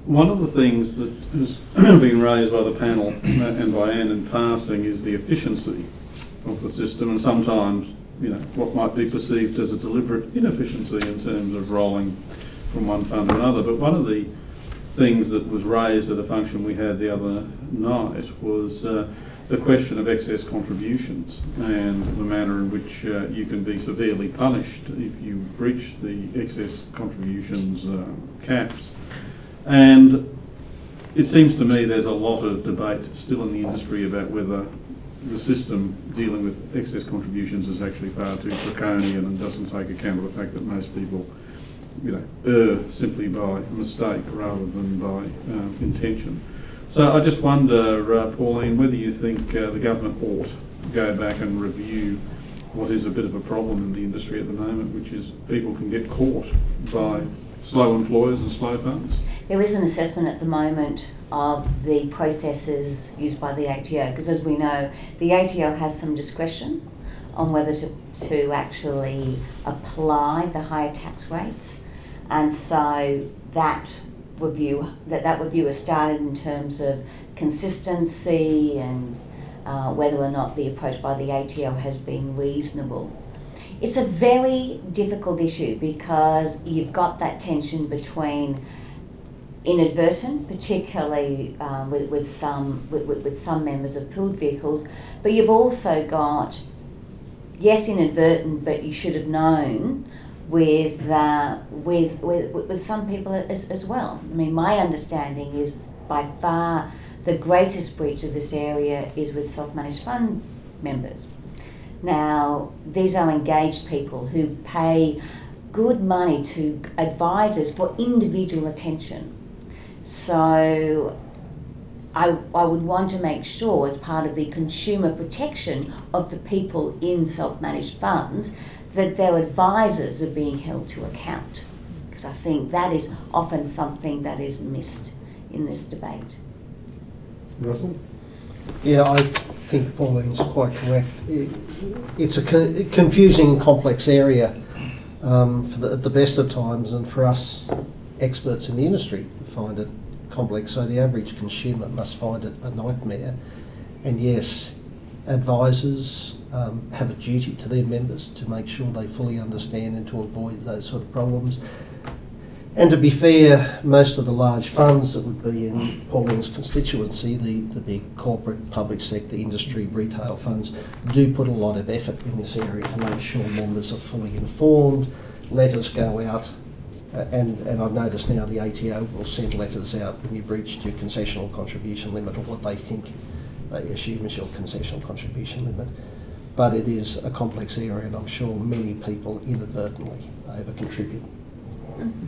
One of the things that has been raised by the panel and by Anne in passing is the efficiency of the system, and sometimes, you know, what might be perceived as a deliberate inefficiency in terms of rolling from one fund to another. But one of the things that was raised at a function we had the other night was the question of excess contributions and the manner in which you can be severely punished if you breach the excess contributions caps. And it seems to me there's a lot of debate still in the industry about whether the system dealing with excess contributions is actually far too draconian and doesn't take account of the fact that most people, you know, err simply by mistake rather than by intention. So I just wonder, Pauline, whether you think the government ought to go back and review what is a bit of a problem in the industry at the moment, which is people can get caught by slow employers and slow funds. There is an assessment at the moment of the processes used by the ATO, because as we know, the ATO has some discretion on whether to actually apply the higher tax rates, and so that review has started in terms of consistency and whether or not the approach by the ATO has been reasonable. It's a very difficult issue because you've got that tension between inadvertent, particularly with some members of pooled vehicles, but you've also got, yes, inadvertent, but you should have known with some people as well. I mean, my understanding is by far the greatest breach of this area is with self-managed fund members. Now, these are engaged people who pay good money to advisors for individual attention. So I would want to make sure, as part of the consumer protection of the people in self-managed funds, that their advisors are being held to account, because I think that is often something that is missed in this debate. Russell? Yeah, I think Pauline's quite correct. It's a confusing and complex area at the best of times, and for us experts in the industry find it complex, so the average consumer must find it a nightmare. And yes, advisors have a duty to their members to make sure they fully understand and to avoid those sort of problems. And to be fair, most of the large funds that would be in Pauline's constituency, the big corporate, public sector, industry, retail funds, do put a lot of effort in this area to make sure members are fully informed. Letters go out, and I've noticed now the ATO will send letters out when you've reached your concessional contribution limit, or what they think they assume is your concessional contribution limit. But it is a complex area, and I'm sure many people inadvertently over-contribute. Mm-hmm.